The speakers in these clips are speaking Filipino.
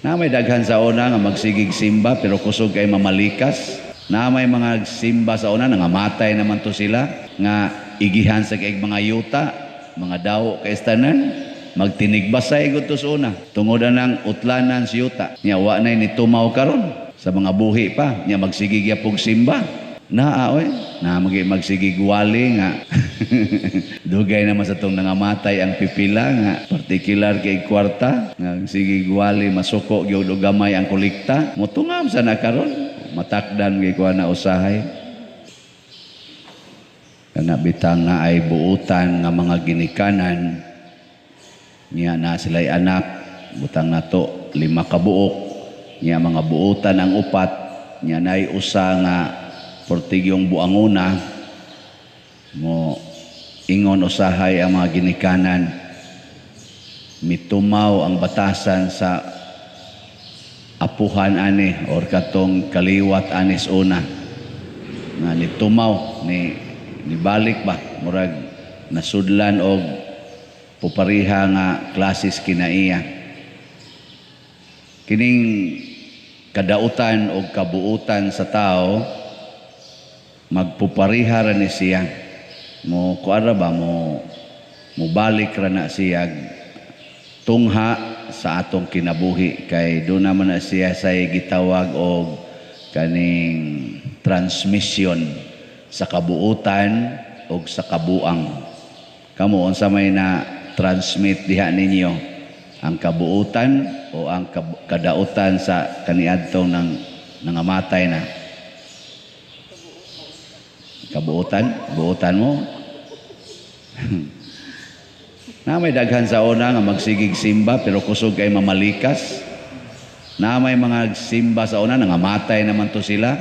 Na may daghan sa una nga magsigig simba pero kusog kay mamalikas. Na may mga simba sa una nga matay naman to sila nga igihan sa kay mga yuta, mga daw kay tanan magtinigbasay gud to sa una. Tungod nang utlanan si yuta. Nya wa nay ni tumaw karon sa mga buhi pa nya magsigig yapog simba. Oy, magsigig wali nga dugay naman sa tong nangamatay ang pipila nga particular kay kwarta nga sigig wali masuko gyud og gamay ang kolekta motungam sa na karon matakdan kay kuha na usahay kana bitang nga ay buutan nga mga ginikanan niya na sila'y anak butang nato 5 ka buok niya mga buutan ang upat niya nay usa nga portigyong buanguna mo ingon usahay ang mga ginikanan mitumaw ang batasan sa apuhan ani or katong kaliwat anis una nga nitumaw ni balik ba murag nasudlan og pupariha nga klases kinaiya kining kadautan o kabuutan sa tao magpupariha ra ni siya mo kuara ba mo balik ra na siya tungha sa atong kinabuhi kay do naman na siya say gitawag og kaning transmission sa kabuutan og sa kabuang kamo unsa may na transmit diha ninyo ang kabuutan o ang kadautan sa kaniadtong nangamatay na buutan mo. Na may daghan sa una nga magsigig simba pero kusog kay mamalikas. Na may mga simba sa una nangamatay naman to sila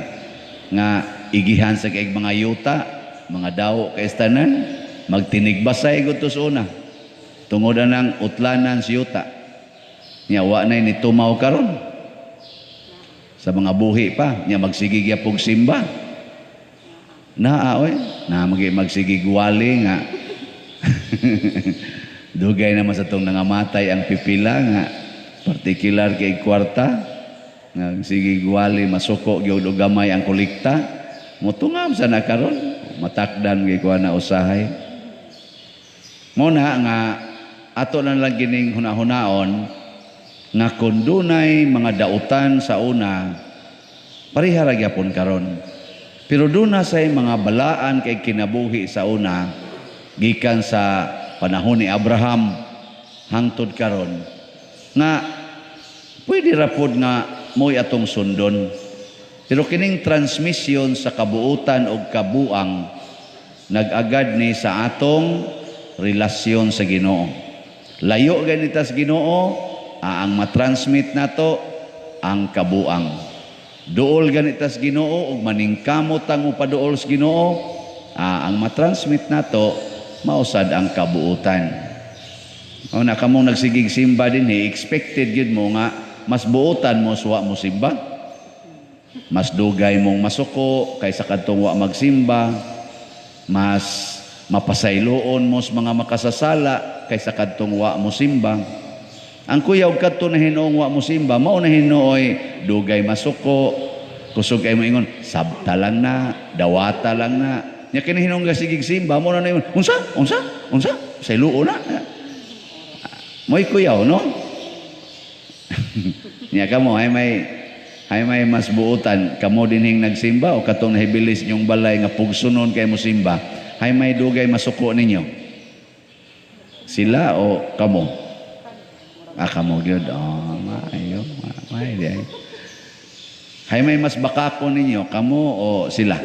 nga igihan sa kay mga yuta, mga daw kay tanan magtinigbasay gud to sa una. Tungod nang utlanan si yuta. Nya wa nay ni tumaw karon. Sa mga buhi pa nya magsigig yapog simba. Oy, magsigig wali nga dugay naman sa tong nangamatay ang pipila nga particular kay kwarta nga sigig wali masuko gyud og gamay ang kolekta motungam sa na karon matakdan kay kuha na usahay mo na nga ato na lang gining hunahunaon nga kun dunay mga dautan sa una pareha ra gyapon karon. Pero doon na say mga balaan kay kinabuhi sa una, gikan sa panahon ni Abraham, hangtod karon nga pwede rapod nga mo'y atong sundon. Pero kining transmission sa kabuutan o kabuang, nag-agad ni sa atong relasyon sa Ginoo. Layo ganita sa Ginoo, ang matransmit nato ang kabuang. Duol ganitas Ginoo ug maningkamot ang upaduol sa Ginoo ang matransmit nato mausad ang kabuutan. O na kamong nagsigig simba din expected gyud mo nga mas buutan mo suwa mo simba. Mas dugay mong masuko kaysa kadtong wa magsimba. Mas mapasayloon mo sa mga makasasala kaysa kadtong wa mo simba. Ang kuyaw kadto na Hinoong wa mo simba mao na Hinooy dugay masuko kusog kay mo ingon sabta lang na dawata lang na nya kini Hinoong gasigig simba mo na ingon unsa sayluo na moy kuyaw no nya kamo ay may mas buutan kamo dinhing nagsimba o katong nahibilis nyong balay nga pugsunon kay mo simba hay may dugay masuko ninyo sila o kamo. Kamo gyud maayo di ay. Hay may mas bakako ninyo kamo o sila.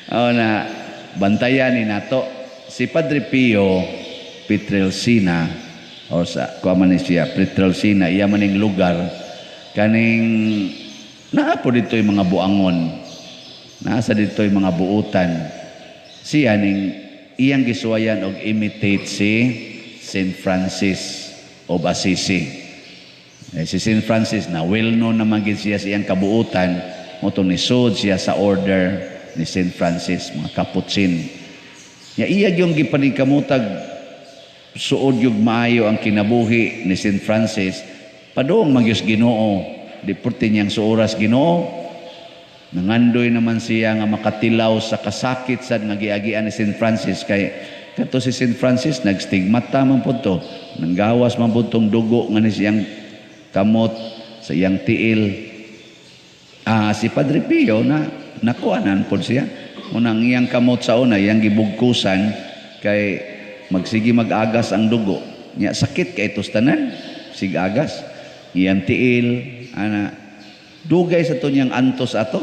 Na bantayan ni nato si Padre Pio Pietrelcina o sa kuaman ni siya Pietrelcina iya maning lugar kaning naapo ditoy mga buangon nasa ditoy mga buutan siya ning iyang gisuwayan og imitate si St. Francis of Assisi. Si St. Francis na well-known naman gid siya sa iyang kabuutan mo nisod siya sa order ni St. Francis mga Capuchin. Iya yung gipaningkamutag suod yung maayo ang kinabuhi ni St. Francis, padong magyos Ginoo, di purti niyang suoras Ginoo, nangandoy naman siya nga makatilaw sa kasakit sa nagiagian ni St. Francis, kay kato si St. Francis nagstigmata man po to, nanggawas man po tong dugo nga ni siyang kamot sa iyang tiil. Si Padre Pio na nakuanan po siya, unang iyang kamot sa una, iyang gibugkusan, kay magsigi mag-agas ang dugo niya, sakit kay tustanan sig agas iyang tiil dugay sa to niyang antos ato,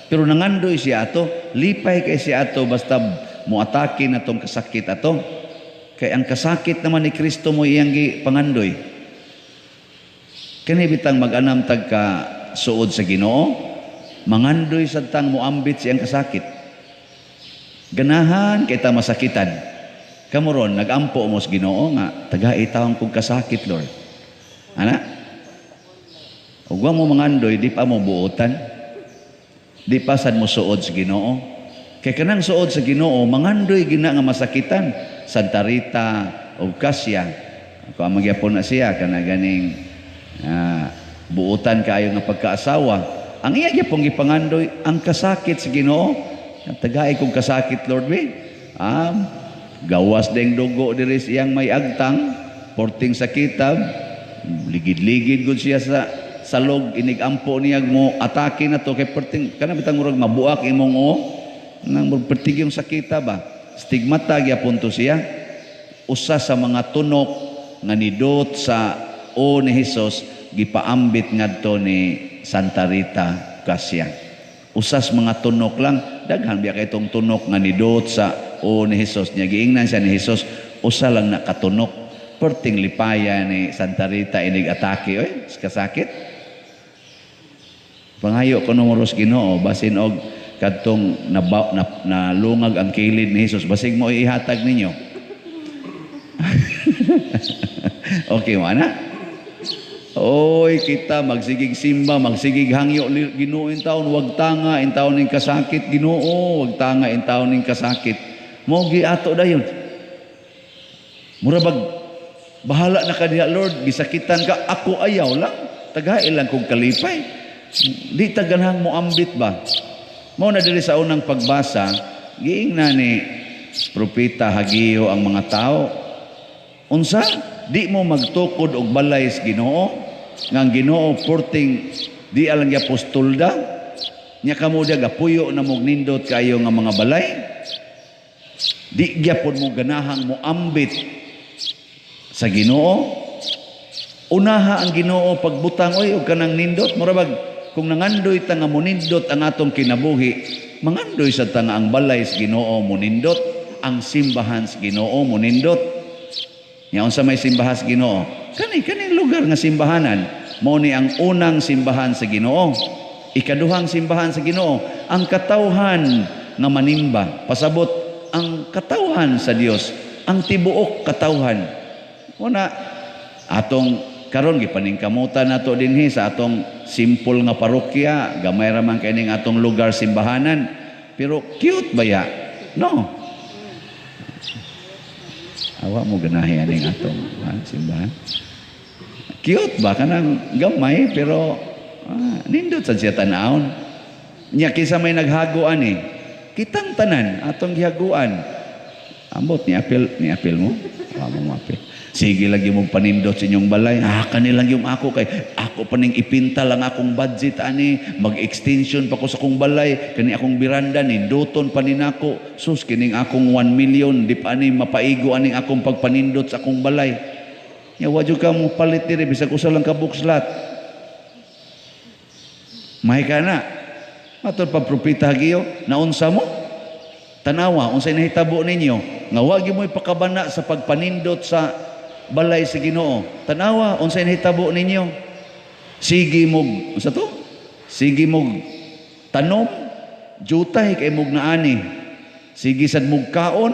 pero nangandoy siya ato, lipay kay siya ato basta muatake na tong kasakit ato, kay ang kasakit naman ni Kristo mo iyang pangandoy. Kani bitang mag-anam tag ka suod sa Ginoo, mangandoy sa tang muambit siyang kasakit, ganahan kay ta masakitan. Kamuron, nag-ampo mo sa Ginoo nga, taga-itawang kong kasakit, Lord. Ana? Huwag mo mangandoy, di pa mo buotan. Di pa sad mo suod sa Ginoo. Kaya kanang suod sa Ginoo, mangandoy gina nga masakitan. Santa Rita o Cassia. Ako ang magyapon na siya, kana ganing buotan kayo nga pagkaasawa. Ang iya gyapong gipangandoy, ang kasakit sa Ginoo. Taga-i kong kasakit, Lord, gawas deng dugo diri siyang may agtang, porting sa kitab, ligid-ligid gud siya sa salog, inigampo niya mo atake na to, kay porting kana bitang murag mabuak imong nang pertig yung sakita ba, stigmata gyapon to siya. Usa sa mga tunok nga nidot sa ni Hesus gipaambit ngadto ni Santa Rita Cassia. Usas mga tunok lang, daghan biya kay tong tunok nga nidot sa ni Hesus niya, giingnan siya ni Hesus, usa lang nakatunok, perting lipaya ni Santa Rita inig atake, kasakit. Pangayo ko numeros Ginoo, basin og kadtong nalungag ang kilid ni Hesus, basig mo ihatag ninyo. Okay, mana? Oy, kita magsigig simba, magsigig hangyo Ginoo in taon, wag tanga in taon ning kasakit Ginoo, wag tanga in taon ning kasakit. Mogi ato dayon. Murabag bahala na ka diha, Lord, gisakitan ka, ako ayaw lang, tagay lang kong kalipay. Di taganhang mo ambit ba? Mo na diri sa unang pagbasa, giingna ni propeta Hageo ang mga tao. Unsa? Di mo magtukod og balay sa Ginoo, nga ang Ginoo porting di alang ya apostolda, nya kamo dia gapuyo na mo nindot kayo nga mga balay. Di gyapon mo ganahang mo ambit sa Ginoo. Unaha ang Ginoo pagbutang, og kanang nindot, murabag kung nangandoy ta nga munindot ang atong kinabuhi, mangandoy sa ta nga ang balay sa Ginoo munindot, ang simbahan sa Ginoo munindot. Nya unsa may simbahan sa Ginoo? Kaning lugar nga simbahanan, mao ni ang unang simbahan sa Ginoo. Ikaduhang simbahan sa Ginoo, ang katawhan nga manimba, pasabot ang katawhan sa Dios, ang tibuok katawhan. Una atong karon gipaningkamutan nato dinhi sa atong simple nga parokya, gamay ra man kining atong lugar simbahanan, pero cute ba ya? No. Awa mo ganahi aning atong simbahan. Cute ba kanang gamay, pero nindot sa siya tanawon. Nya kisa may naghagoan kitang tanan atong gihaguan. Ambot ni apil mo. Mo apil. Sige lagi mong panindot sa inyong balay. Kanilang yung ako kay ako paning ipinta lang akong budget ani, mag-extension pa ko sa akong balay, kani akong biranda ninduton pa ninako. Sus kining akong 1 million di pa ani mapaigo aning akong pagpanindot sa akong balay. Nya wa jud ka mo palit diri bisag usa lang ka bukslat. May kana. Matod pa propeta Hageo, naunsa mo? Tanawa, unsay nahitabo ninyo? Nga wag mo ipakabana sa pagpanindot sa balay sa Ginoo. Tanawa, unsay nahitabo ninyo? Sige mog, unsa to? Sige mog tanom, jutay kay mog naani. Sige sad mog kaon,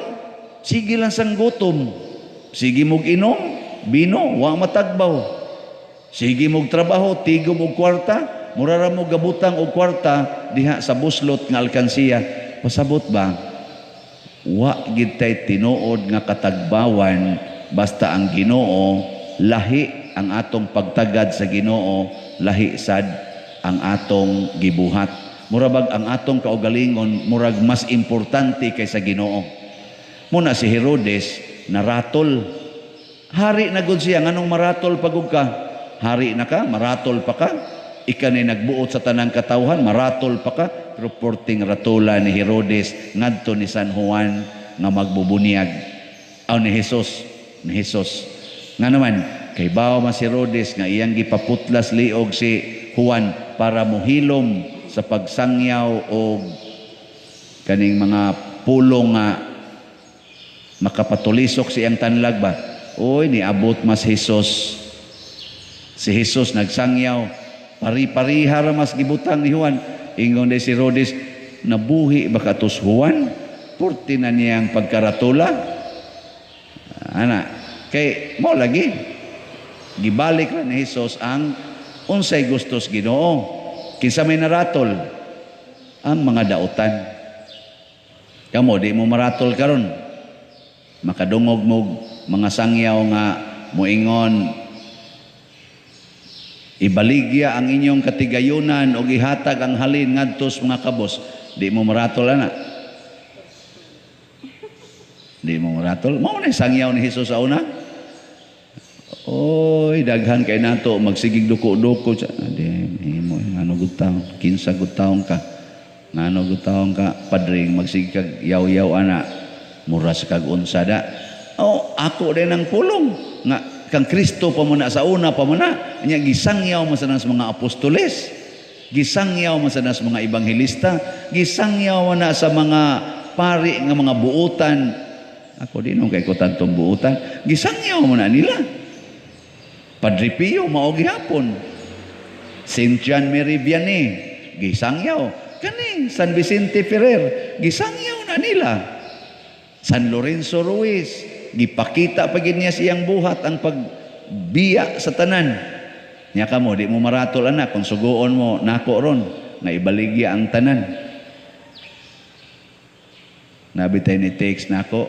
sige lang sang gutom. Sige mog inom, bino, wa matagbaw. Sige mog trabaho, tigo mog kwarta. Murara mo gabutang og kwarta diha sa buslot nga alkansiya. Pasabot ba? Wa gid tay tinuod nga katagbawan basta ang Ginoo lahi ang atong pagtagad sa Ginoo, lahi sad ang atong gibuhat. Murabag ang atong kaugalingon murag mas importante kaysa Ginoo. Muna si Herodes naratol. Hari na gud siya, nganong maratol pagug ka? Hari na ka, maratol pa ka? Ika ni nagbuot sa tanang katawhan, maratol pa ka? Reporting ratula ni Herodes ngadto ni San Juan nga magbubunyag. Ni Jesus. Nga naman, kay bawa mas Herodes nga iyang gipaputlas liog si Juan para muhilom sa pagsangyaw o kaning mga pulong nga makapatulisok siyang tanlag ba. Oy, niabot mas Jesus. Si Jesus nagsangyaw, pari-pariha ra mas gibutang ni Juan. Ingon si Herodes, nabuhi ba katos Juan? Purti na niyang pagkaratula. Ana, kay mo lagi gibalik ra ni Jesus ang unsay gustos Ginoo. Kinsa may naratol? Ang mga dautan. Kamo di mo maratol karon. Makadungog mo mga sangyaw nga moingon ibaligya ang inyong katigayunan o gihatag ang halin ngadtos mga kabos. Di mo maratol ana. Di mo maratol. Mao ni sangyaw ni Jesus sa una. Oy, daghan kay nato magsigig duko-duko. Mo ngano gutaw, kinsa gutaw ka. Ngano gutaw ka, padring magsigig kag yaw-yaw ana. Muras kag unsa da. Oh, ako din ang pulong nga kang Kristo pa muna sa una pa muna nya gisangyaw man sa mga apostoles, gisangyaw man sa mga ebanghelista, gisangyaw na sa mga pari nga mga buutan. Ako din kay ko tantong buutan, gisangyaw mo na nila. Padre Pio mao gihapon, Saint John Mary Vianney gisangyaw, kaning San Vicente Ferrer gisangyaw na nila. San Lorenzo Ruiz gipakita pagid niya siyang buhat ang pagbiya sa tanan. Nya kamo di mo maratol anak kung suguon mo nako ron nga ibaligya ang tanan. Nabitay ni text nako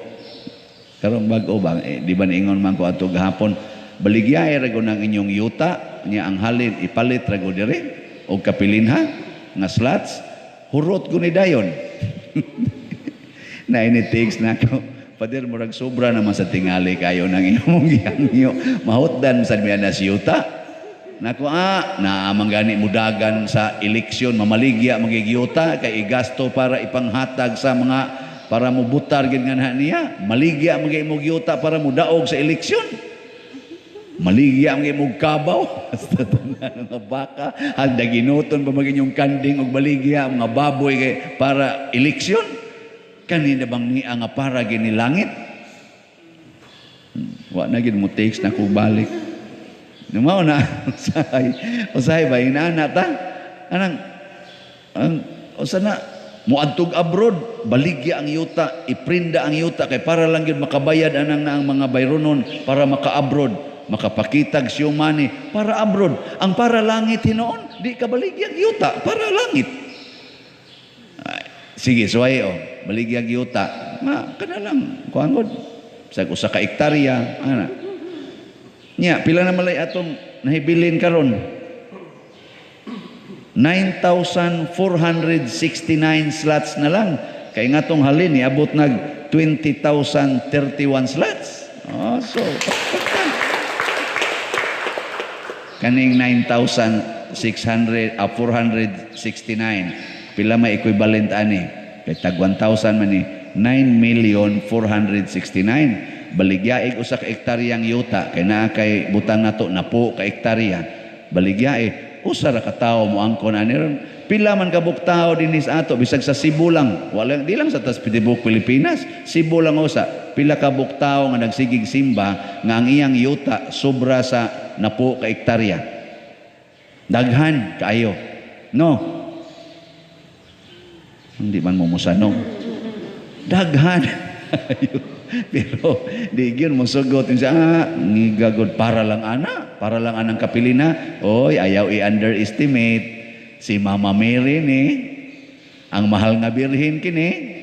karon bag-o ba di ba niingon man ko ato gahapon baligya ra gud ang inyong yuta nya ang halin ipalit ra gud dire og kapilinha nga slots hurot gud ni dayon. Na ini text nako Pader, murag sobra naman sa tingali kayo ng imong gihangyo. Mahutdan sa miya na siyuta. Naku, naamang gani mudagan sa eleksyon, mamaligya, magigiyuta, kay igasto para ipanghatag sa mga, para mubutar gid nga niya. Maligya, magigiyuta para mudaog sa eleksyon. Maligya, magigiyukabaw. Basta tanan nga baka, hagda ginuton pa maging yung kanding o baligya, mga baboy kay, para eleksyon. Kanina bang niya nga para gini langit? Wa na gid mo takes na ko balik. Numao na usahay ba inana ta? Anang usana muadtog abroad, baligya ang yuta, iprinda ang yuta kay para lang gyud makabayad anang na ang mga bayronon para maka-abroad, makapakitag siyong money para abroad. Ang para langit hinoon, di ka baligya ang yuta para langit. Sige, suway baligyag yuta. Kana lang, kuangod. Sa usa ka hektarya, ana. Nya, pila na malay atong nahibilin karon? 9,469 slots na lang. Kay nga tong halin, abot nag 20,031 slots. So, kaning 469. Pila may equivalent ani? Kay tag 1,000 man ni 9,469,000. Baligyaig usa ka hektaryang yuta kay naa kay butang nato napo ka hektarya. Baligyaig usa ra ka tawo mo angkon ani ron. Pila man ka buktaw dinis ato bisag sa Cebu lang. Wala di lang sa Taspidibuk Pilipinas. Cebu lang usa. Pila ka buktaw nga nagsigig simba nga ang iyang yuta sobra sa napo ka hektarya. Daghan kaayo. No. Hindi man mo musanong. Daghan. Pero di gyud mo sugot siya, ngigagod para lang anang kapilina. Oy, ayaw i-underestimate si Mama Mary ni ang mahal nga birhen kini.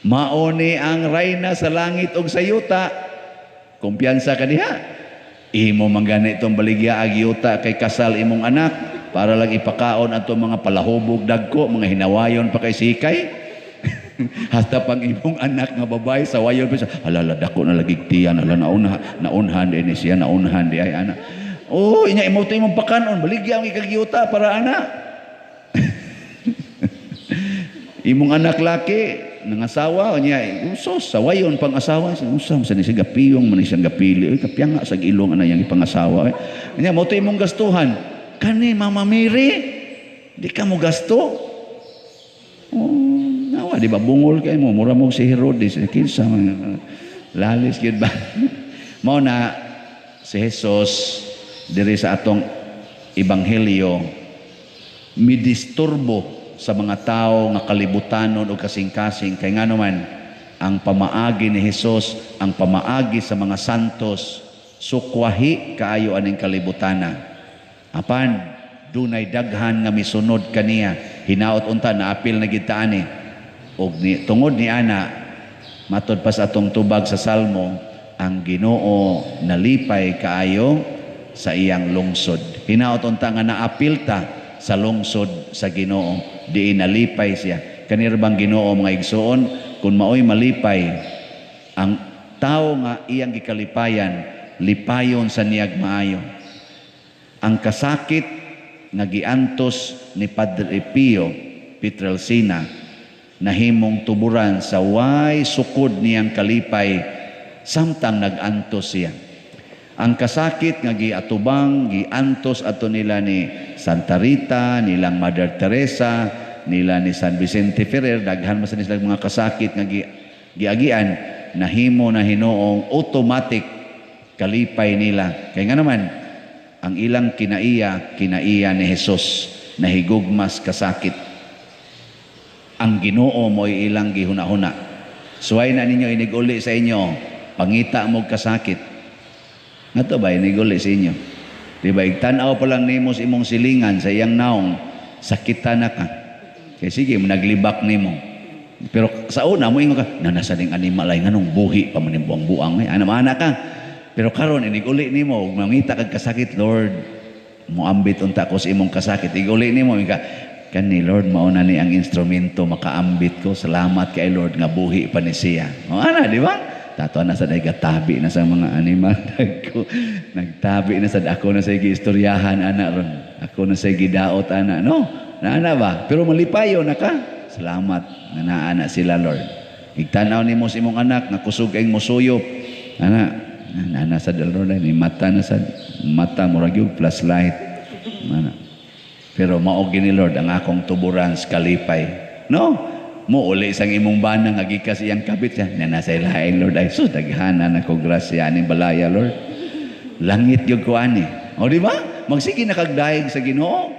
Mao ni ang rayna sa langit ug sa yuta. Kumpiyansa ka diha. Imo manggani itong baligya agiuta kay kasal imong anak para lang ipakaon ato mga palahubog dagko, mga hinawayon pa kay sikay. Hasta pang imong anak nga babae sa wayon pa siya, halala dako na lagi tiyan, hala naunhan din siya, naunhan di ay anak. Oh, inya imo to imong pakanon, baligya ang ikagiuta para anak. Imong anak laki nangasawa niya usos sa wayon pang asawa usam sa ni siya gapiyong man siyang gapili oy kapyanga sa ilong ana yang ipangasawa niya mo to imong gastuhan kani Mama Mary di ka mo gasto nawa di ba bungol kay mo mura mo si Herodes kinsa lalis gyud ba mao na si Jesus diri sa atong ebanghelyo midisturbo sa mga tao nga kalibutanon o kasing-kasing kay nga naman ang pamaagi ni Hesus, ang pamaagi sa mga santos sukwahi kaayo aning kalibutana. Apan dunay daghan nga misunod kaniya, hinaot unta na apil na gid ta ani. Og tungod ni ana matud pa sa atong tubag sa Salmo, ang Ginoo nalipay kaayo sa iyang lungsod. Hinaot unta nga naapil ta sa lungsod sa Ginoo. Di nalipay siya. Kanirbang Ginoo mga igsoon, kung maoy malipay, ang tao nga iyang gikalipayan, lipayon sa niyag maayo. Ang kasakit nga giantos ni Padre Pio Pietrelcina, nahimong tuburan sa way sukod niyang kalipay, samtang nagantos siya. Ang kasakit nga giatubang, giantos ato nila ni Santa Rita, nilang Mother Teresa, nila ni San Vicente Ferrer, daghan man sa nilang mga kasakit nga giagian, nahimo na Hinoong automatic kalipay nila. Kaya nga naman, ang ilang kinaiya ni Jesus, nahigugmas kasakit. Ang Ginoo mo'y ilang gihuna-huna. Suway na ninyo iniguli sa inyo, pangita mo kasakit. Nga to ba, iniguli sa inyo? Diba, igtanaw pa lang nimo sa imong silingan sa iyang naong, sakitan na ka. Kaya sige, naglibak nimo. Pero sa una, mo ingo ka, nanasaning animal ay nganong buhi pa man buang-buang. Anam-ana ka. Pero karon iniguli nimo, mangita kag kasakit, Lord, moambit unta ko sa imong kasakit. Iguli nimo, ka, kani Lord, mauna ni ang instrumento, makaambit ko. Salamat kay Lord, nga buhi pa ni siya. O ana, di ba? Tato na sa nagatabi na sa mga animal. Nagtabi na sa ako na sa giistoryahan ana ron. Ako na sa gidaot ana. No, naana ba? Pero malipayo na ka. Salamat na naana sila Lord. Igtanaw nimo sa imong anak nga kusog kay musuyop. Ana, naana sa Lord ni mata na sa mata murag yung flashlight. Ana. Pero mao gini Lord ang akong tuburan sa kalipay. No? Mo uli sang imong bana nga gikas iyang kabit siya na nasa ilahin Lord ay sus daghana na ko grasya aning balaya Lord langit gyud ko ani o di ba magsige na kag daig sa Ginoo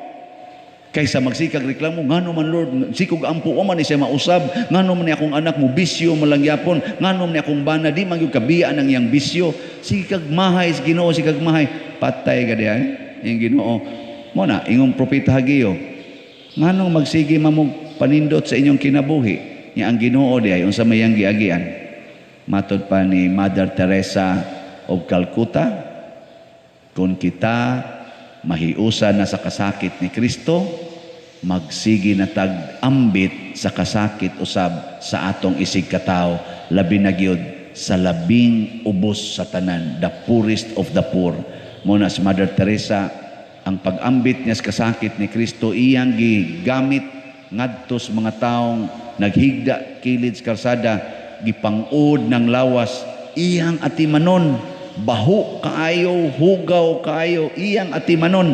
kaysa magsikag reklamo ngano man Lord sikog ampo o man ni siya mausab ngano man ni akong anak mo bisyo malangyapon ngano man ni akong bana di man gyud kabiya nang iyang bisyo sige kag mahay sa Ginoo sige kag mahay patay ka diha iyang Ginoo mo na ingong propeta Hageo nganong magsige mamog panindot sa inyong kinabuhi niya ang Ginoo di ay unsa mayang giagian matod pa ni Mother Teresa of Calcutta kung kita mahiusa na sa kasakit ni Kristo magsigi na tag-ambit sa kasakit usab sa atong isig katao labi na gyud sa labing ubos sa tanan the poorest of the poor mo na si Mother Teresa ang pag-ambit niya sa kasakit ni Kristo iyang gigamit ngadtos mga taong naghigda kilid sa karsada gipangud ng lawas iyang atimanon baho kaayo hugaw kaayo iyang atimanon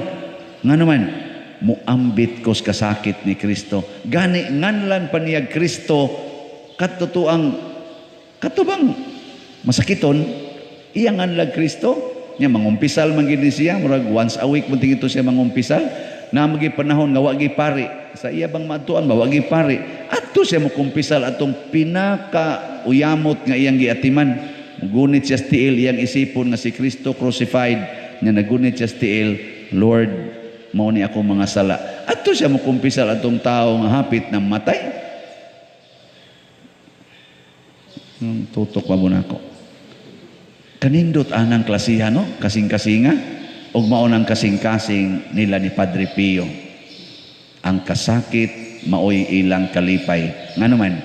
nga naman muambit ko sa kasakit ni Kristo gani nganlan pa niya Kristo katubang masakiton iyang nganlag Kristo nya mangumpisal man gid siya murag once a week munting ito siya mangumpisal na magi panahon nga wagi pari sa iya bang matuan ba wagi pari adto siya mo kumpisal atong pinaka uyamot nga iyang giatiman gunit siya stiil iyang isipon nga si Kristo crucified nga nagunit siya stiil Lord mao ni ako mga sala adto siya mo kumpisal atong tao nga hapit ng matay tutok pa muna ako Kanindot anang klasihan, no? Kasing-kasinga. Ug maunang kasing-kasing nila ni Padre Pio. Ang kasakit, maoy ilang kalipay. Nga naman,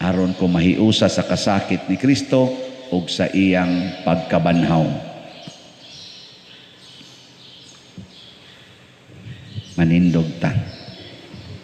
aron ko mahiusa sa kasakit ni Kristo ug sa iyang pagkabanhaw. Manindog ta.